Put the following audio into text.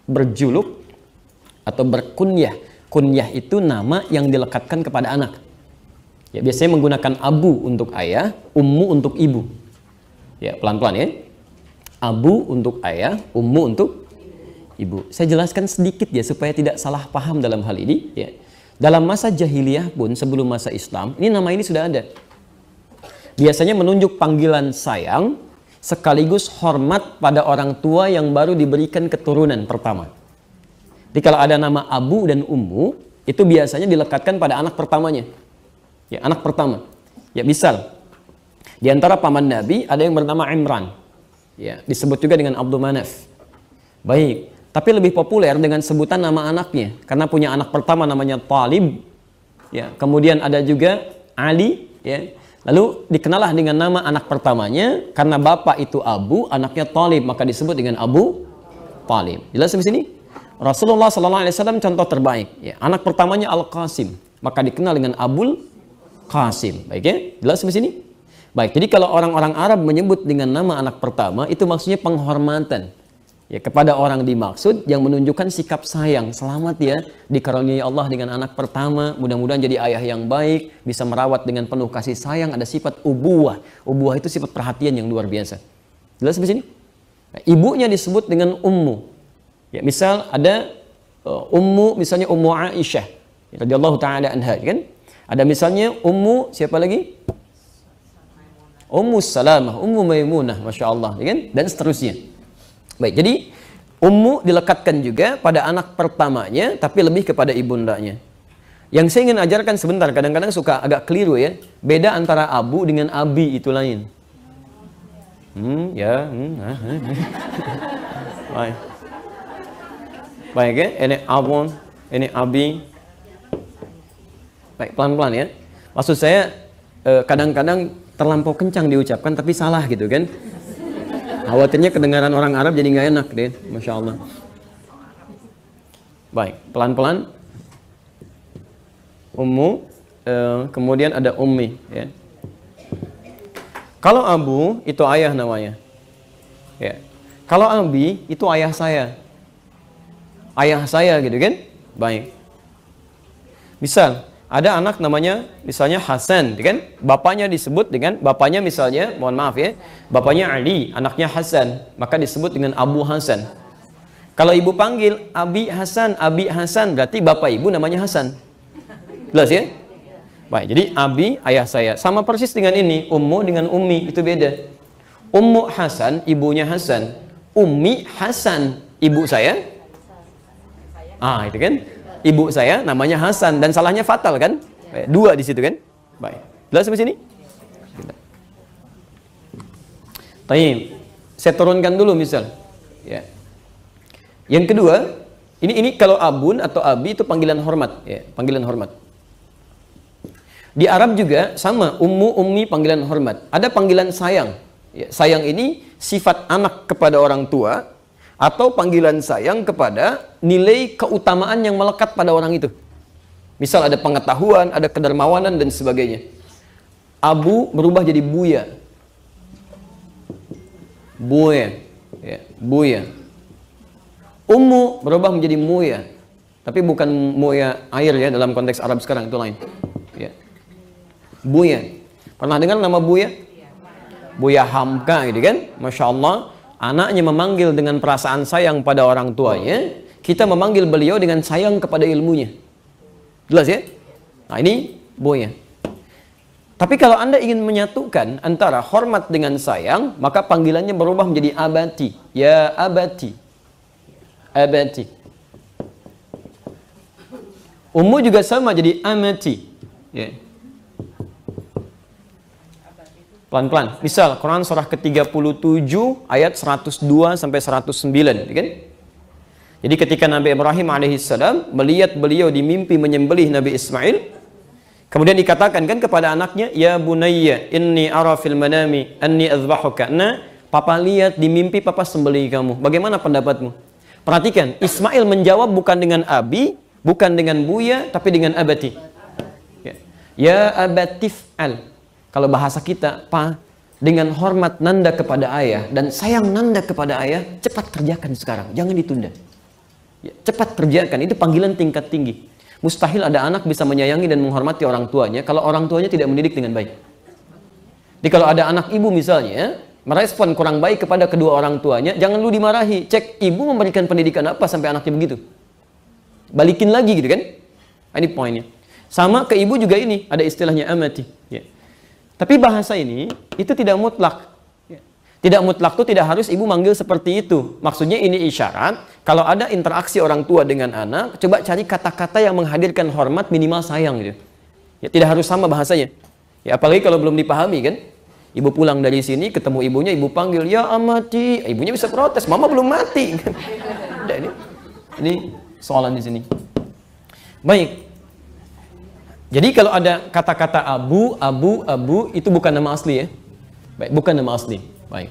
berjuluk atau berkunyah. Kunyah itu nama yang dilekatkan kepada anak. Ya, biasanya menggunakan abu untuk ayah, ummu untuk ibu. Ya, pelan-pelan ya. Abu untuk ayah, ummu untuk ibu. Saya jelaskan sedikit ya supaya tidak salah paham dalam hal ini. Ya. Dalam masa jahiliyah pun sebelum masa Islam, ini nama ini sudah ada. Biasanya menunjuk panggilan sayang sekaligus hormat pada orang tua yang baru diberikan keturunan pertama. Jadi kalau ada nama abu dan ummu, itu biasanya dilekatkan pada anak pertamanya. Ya, anak pertama. Ya, misal di antara paman Nabi ada yang bernama Imran. Ya, disebut juga dengan Abdul Manaf. Baik, tapi lebih populer dengan sebutan nama anaknya karena punya anak pertama namanya Talib. Ya, kemudian ada juga Ali, ya. Lalu dikenalah dengan nama anak pertamanya karena bapak itu Abu, anaknya Talib, maka disebut dengan Abu Talib. Jelas di sini? Rasulullah SAW contoh terbaik. Ya, anak pertamanya Al-Qasim, maka dikenal dengan Abul Qasim. Baik ya, jelas di sini? Baik, jadi kalau orang-orang Arab menyebut dengan nama anak pertama, itu maksudnya penghormatan ya kepada orang dimaksud yang menunjukkan sikap sayang. Selamat ya, dikaruniai Allah dengan anak pertama, mudah-mudahan jadi ayah yang baik, bisa merawat dengan penuh kasih sayang, ada sifat ubuwah. Ubuwah itu sifat perhatian yang luar biasa. Jelas di sini? Nah, ibunya disebut dengan ummu. Ya, misal ada ummu, misalnya ummu Aisyah radhiyallahu taala anha, kan? Ada misalnya ummu siapa lagi? Ummu Salamah, ummu Maimunah, masya Allah, ya kan? Dan seterusnya. Baik, jadi ummu dilekatkan juga pada anak pertamanya, tapi lebih kepada ibundanya. Yang saya ingin ajarkan sebentar, kadang-kadang suka agak keliru ya. Beda antara abu dengan abi itu lain. Baik. Baik ya, ini abun, ini abi. Baik, pelan-pelan ya. Maksud saya kadang-kadang terlampau kencang diucapkan tapi salah gitu kan. Khawatirnya kedengaran orang Arab jadi nggak enak deh, masya Allah. Baik, pelan-pelan. Ummu, kemudian ada ummi. Ya. Kalau abu itu ayah namanya. Ya. Kalau abi itu ayah saya. Ayah saya gitu kan? Baik. Misal ada anak namanya misalnya Hasan, kan? Bapaknya disebut dengan bapaknya misalnya, mohon maaf ya, bapaknya Ali, anaknya Hasan, maka disebut dengan Abu Hasan. Kalau ibu panggil Abi Hasan, berarti bapak ibu namanya Hasan. Jelas ya? Baik, jadi Abi ayah saya, sama persis dengan ini, Ummu dengan Ummi itu beda. Ummu Hasan, ibunya Hasan. Ummi Hasan, ibu saya. Itu kan? Ibu saya namanya Hasan dan salahnya fatal kan? Dua di situ kan? Baik. Jelas sampai sini? Baik. Saya turunkan dulu misal. Ya. Yang kedua, ini kalau abun atau abi itu panggilan hormat, ya, panggilan hormat. Di Arab juga sama, ummu, ummi panggilan hormat. Ada panggilan sayang. Ya, sayang ini sifat anak kepada orang tua atau panggilan sayang kepada nilai keutamaan yang melekat pada orang itu. Misal ada pengetahuan, ada kedermawanan dan sebagainya. Abu berubah jadi buya. Buya. Ya, buya. Ummu berubah menjadi muya. Tapi bukan muya air ya dalam konteks Arab sekarang, itu lain. Ya. Buya. Pernah dengar nama Buya? Buya Hamka gitu kan? Masya Allah. Anaknya memanggil dengan perasaan sayang pada orang tuanya, kita memanggil beliau dengan sayang kepada ilmunya. Jelas ya? Nah ini Buya. Tapi kalau Anda ingin menyatukan antara hormat dengan sayang, maka panggilannya berubah menjadi abati. Ya abati. Abati. Ummu juga sama jadi amati. Ya. Pelan-pelan. Misal Quran surah ke-37 ayat 102 sampai 109, kan? Jadi ketika Nabi Ibrahim alaihissalam melihat beliau di mimpi menyembelih Nabi Ismail, kemudian dikatakan kan kepada anaknya, "Ya bunayya, inni ara fil manami anni azbahuka." Nah, papa lihat di mimpi papa sembelih kamu. Bagaimana pendapatmu? Perhatikan, Ismail menjawab bukan dengan abi, bukan dengan buya, tapi dengan abati. Ya abatif al. Kalau bahasa kita, pa, dengan hormat nanda kepada ayah dan sayang nanda kepada ayah, cepat kerjakan sekarang, jangan ditunda. Ya, cepat kerjakan, itu panggilan tingkat tinggi. Mustahil ada anak bisa menyayangi dan menghormati orang tuanya kalau orang tuanya tidak mendidik dengan baik. Jadi kalau ada anak ibu misalnya, merespon kurang baik kepada kedua orang tuanya, jangan lu dimarahi. Cek ibu memberikan pendidikan apa sampai anaknya begitu. Balikin lagi gitu kan. Ini poinnya. Sama ke ibu juga ini, ada istilahnya amati. Ya. Tapi bahasa ini, itu tidak mutlak. Ya. Tidak mutlak itu tidak harus ibu manggil seperti itu. Maksudnya ini isyarat, kalau ada interaksi orang tua dengan anak, coba cari kata-kata yang menghadirkan hormat minimal sayang gitu. Ya, tidak harus sama bahasanya. Ya, apalagi kalau belum dipahami kan. Ibu pulang dari sini, ketemu ibunya, ibu panggil, ya amati. Ibunya bisa protes, mama belum mati. Udah, ini soalan di sini. Baik. Jadi kalau ada kata-kata abu, itu bukan nama asli ya. Baik, bukan nama asli. Baik.